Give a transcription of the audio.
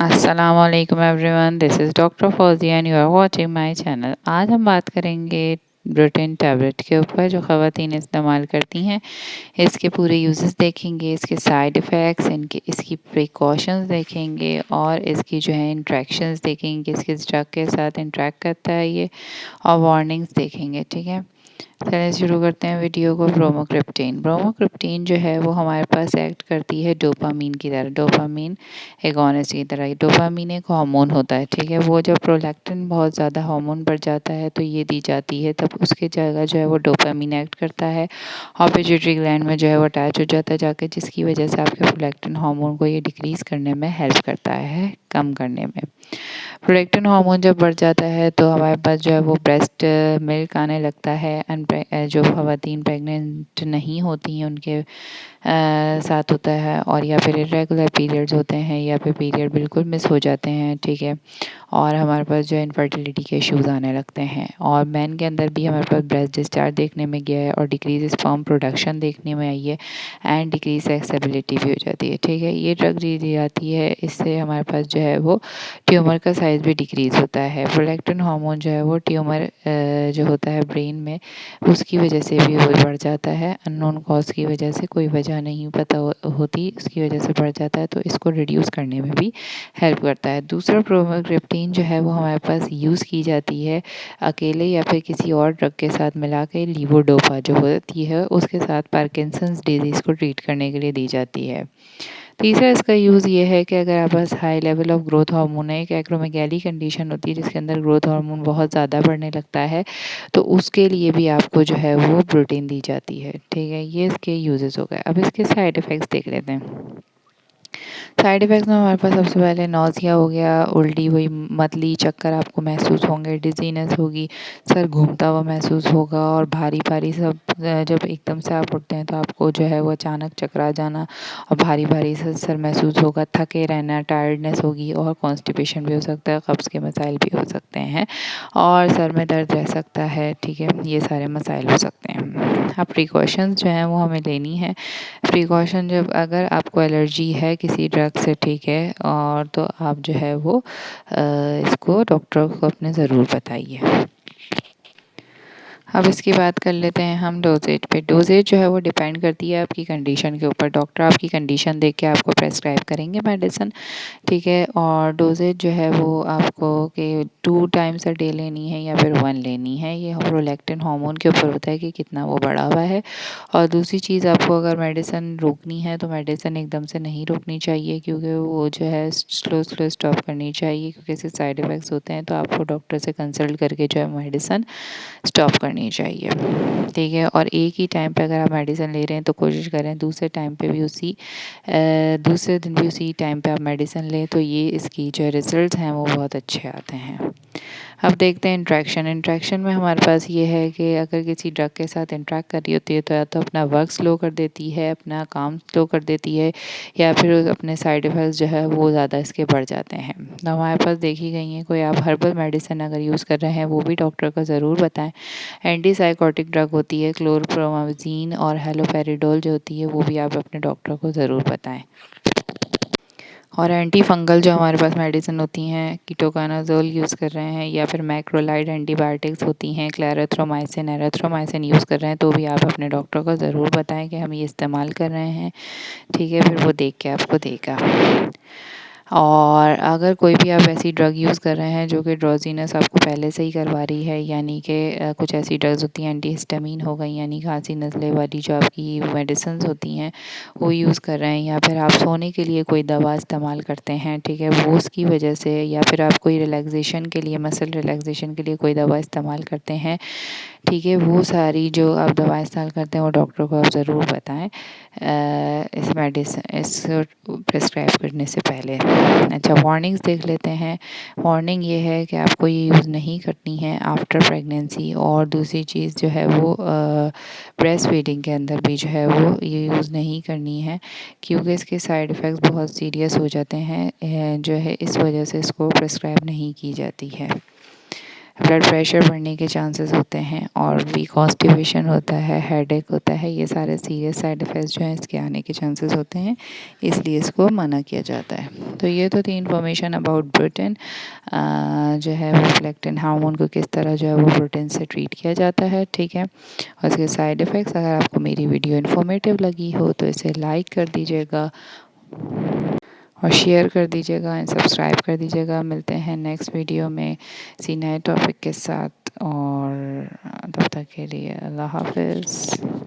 अस्सलामुअलैकुम everyone, this is doctor Fauzia and you are watching my channel. आज हम बात करेंगे ब्रोटिन टैबलेट के ऊपर जो ख़वातीन इस्तेमाल करती हैं। इसके पूरे यूजेस देखेंगे, इसके साइड इफ़ेक्ट्स, इसकी प्रिकॉशंस देखेंगे और इसकी जो है इंट्रैक्शंस देखेंगे, किस किस ड्रग के साथ इंट्रैक्ट करता है ये, और वार्निंग्स देखेंगे। ठीक है, चलिए शुरू करते हैं वीडियो को। ब्रोमोक्रिप्टीन जो है वो हमारे पास एक्ट करती है डोपामीन की तरह, डोपामीन एगोनिस्ट की तरह। डोपामीन एक हार्मोन होता है, ठीक है। वो जब प्रोलैक्टिन बहुत ज़्यादा हार्मोन बढ़ जाता है तो ये दी जाती है, तब उसके जगह जो है वो डोपामीन एक्ट करता है और पिट्यूटरी ग्लैंड में जो है वो अटैच हो जाता है जाके, जिसकी वजह से आपके प्रोलैक्टिन हार्मोन को ये डिक्रीज़ करने में हेल्प करता है, कम करने में। प्रोलैक्टिन हार्मोन जब बढ़ जाता है तो हमारे पास जो है वो ब्रेस्ट मिल्क आने लगता है। जो ख़वातीन प्रेग्नेंट नहीं होती हैं उनके साथ होता है, और या फिर इरेगुलर पीरियड्स होते हैं या फिर पीरियड बिल्कुल मिस हो जाते हैं, ठीक है। और हमारे पास जो है इनफर्टिलिटी के इश्यूज़ आने लगते हैं, और मैन के अंदर भी हमारे पास ब्रेस्ट डिस्चार्ज देखने में गया है और डिक्रीज स्पर्म प्रोडक्शन देखने में आई है एंड डिक्रीज सेक्सबिलिटी भी हो जाती है, ठीक है। ये ड्रग दी जाती है, इससे हमारे पास जो है वो ट्यूमर का साइज़ भी डिक्रीज़ होता है। प्रोलैक्टिन हार्मोन जो है वो ट्यूमर जो होता है ब्रेन में, उसकी वजह से भी वो बढ़ जाता है। अननोन कॉज की वजह से, कोई वजह नहीं पता होती, उसकी वजह से बढ़ जाता है, तो इसको रिड्यूस करने में भी हेल्प करता है। दूसरा प्रोमोक्रिप्टीन जो है वो हमारे पास यूज़ की जाती है अकेले या फिर किसी और ड्रग के साथ मिला के, लीवोडोपा जो होती है उसके साथ पार्किंसंस डिजीज़ को ट्रीट करने के लिए दी जाती है। तीसरा इसका यूज़ ये है कि अगर आपके पास high level of growth hormone है, एक एक्रोमेगैली कंडीशन होती है जिसके अंदर ग्रोथ हार्मोन बहुत ज़्यादा बढ़ने लगता है, तो उसके लिए भी आपको जो है वो प्रोटीन दी जाती है, ठीक है। ये इसके यूजेस हो गए। अब इसके साइड इफ़ेक्ट्स देख लेते हैं। साइड इफ़ेक्ट्स में हमारे पास सबसे पहले नौसिया हो गया, उल्टी हुई, मतली चक्कर आपको महसूस होंगे, डिजीनेस होगी, सर घूमता हुआ महसूस होगा और भारी भारी सब। जब एकदम से आप उठते हैं तो आपको जो है वो अचानक चकरा जाना और भारी भारी सर महसूस होगा, थके रहना, टायर्डनेस होगी और कॉन्स्टिपेशन भी हो सकता है, कब्ज़ के मसाइल भी हो सकते हैं और सर में दर्द रह सकता है, ठीक है। ये सारे मसाइल हो सकते हैं। अब प्रिकॉशंस जो हैं वो हमें लेनी है। प्रिकॉशन, जब अगर आपको एलर्जी है किसी ड्रग से, ठीक है, और तो आप जो है वो इसको डॉक्टर को अपने ज़रूर बताइए। अब इसकी बात कर लेते हैं हम डोजेज पे। डोजेज जो है वो डिपेंड करती है आपकी कंडीशन के ऊपर। डॉक्टर आपकी कंडीशन देख के आपको प्रेस्क्राइब करेंगे मेडिसिन, ठीक है। और डोजेज जो है वो आपको कि 2 टाइम्स अ डे लेनी है या फिर 1 लेनी है, ये प्रोलैक्टिन हार्मोन के ऊपर होता है कि कितना वो बढ़ा हुआ है। और दूसरी चीज़, आपको अगर मेडिसिन रोकनी है तो मेडिसिन एकदम से नहीं रोकनी चाहिए, क्योंकि वो जो है स्लो स्लो स्टॉप करनी चाहिए, क्योंकि इससे साइड इफ़ेक्ट्स होते हैं। तो आपको डॉक्टर से कंसल्ट करके जो है मेडिसिन स्टॉप करनी चाहिए, ठीक है। और एक ही टाइम पे अगर आप मेडिसिन ले रहे हैं तो कोशिश करें दूसरे टाइम पे भी दूसरे दिन भी उसी टाइम पे आप मेडिसिन लें, तो ये इसकी जो रिज़ल्ट हैं वो बहुत अच्छे आते हैं। अब देखते हैं इंट्रैक्शन। इंट्रैक्शन में हमारे पास ये है कि अगर किसी ड्रग के साथ इंट्रैक्ट कर रही होती है तो या तो अपना वर्क स्लो कर देती है, अपना काम स्लो कर देती है, या फिर अपने साइड इफ़ेक्ट्स जो है वो ज़्यादा इसके बढ़ जाते हैं। तो हमारे पास देखी गई हैं, कोई आप हर्बल मेडिसिन अगर यूज़ कर रहे हैं वो भी डॉक्टर को ज़रूर बताएं। एंटीसाइकोटिक ड्रग होती है क्लोरप्रोमाज़िन और हेलोपेरिडोल जो होती है, वो भी आप अपने डॉक्टर को ज़रूर बताएं। और एंटी फंगल जो हमारे पास मेडिसिन होती हैं, कीटोकानाजोल यूज़ कर रहे हैं या फिर मैक्रोलाइड एंटीबायोटिक्स होती हैं, क्लैरिथ्रोमाइसिन, एरिथ्रोमाइसिन यूज़ कर रहे हैं, तो भी आप अपने डॉक्टर को ज़रूर बताएं कि हम ये इस्तेमाल कर रहे हैं, ठीक है। फिर वो देख के आपको देगा। और अगर कोई भी आप ऐसी ड्रग यूज़ कर रहे हैं जो कि ड्रोजीनेस आपको पहले से ही करवा रही है, यानी कि कुछ ऐसी ड्रग्स होती हैं एंटीहिस्टामीन हो गई, यानी खांसी नज़ले वाली जो आपकी मेडिसिन्स होती हैं वो यूज़ कर रहे हैं, या फिर आप सोने के लिए कोई दवा इस्तेमाल करते हैं, ठीक है, वो उसकी वजह से, या फिर आप कोई रिलैक्सेशन के लिए, मसल रिलैक्सेशन के लिए कोई दवा इस्तेमाल करते हैं, ठीक है, वो सारी जो आप दवा इस्तेमाल करते हैं वो डॉक्टर को आप ज़रूर बताएं इस प्रिस्क्राइब करने से पहले। अच्छा, वार्निंग्स देख लेते हैं। वार्निंग ये है कि आपको ये यूज़ नहीं करनी है आफ्टर प्रेगनेंसी, और दूसरी चीज़ जो है वो ब्रेस्ट फीडिंग के अंदर भी जो है वो ये यूज़ नहीं करनी है, क्योंकि इसके साइड इफ़ेक्ट्स बहुत सीरियस हो जाते हैं, जो है इस वजह से इसको प्रिस्क्राइब नहीं की जाती है। ब्लड प्रेशर बढ़ने के चांसेस होते हैं और भी कॉन्स्टिपेशन होता है, हेडेक होता है। ये सारे सीरियस साइड इफ़ेक्ट्स जो हैं इसके आने के चांसेस होते हैं, इसलिए इसको मना किया जाता है। तो ये तो थी इन्फॉर्मेशन अबाउट ब्रोटिन जो है वो प्रोलैक्टिन हार्मोन को किस तरह जो है वो ब्रोटिन से ट्रीट किया जाता है, ठीक है। और इसके साइड इफ़ेक्ट्स, अगर आपको मेरी वीडियो इन्फॉर्मेटिव लगी हो तो इसे लाइक कर दीजिएगा और शेयर कर दीजिएगा एंड सब्सक्राइब कर दीजिएगा। मिलते हैं नेक्स्ट वीडियो में किसी नए टॉपिक के साथ, और तब तक के लिए अल्लाह हाफ़िज़।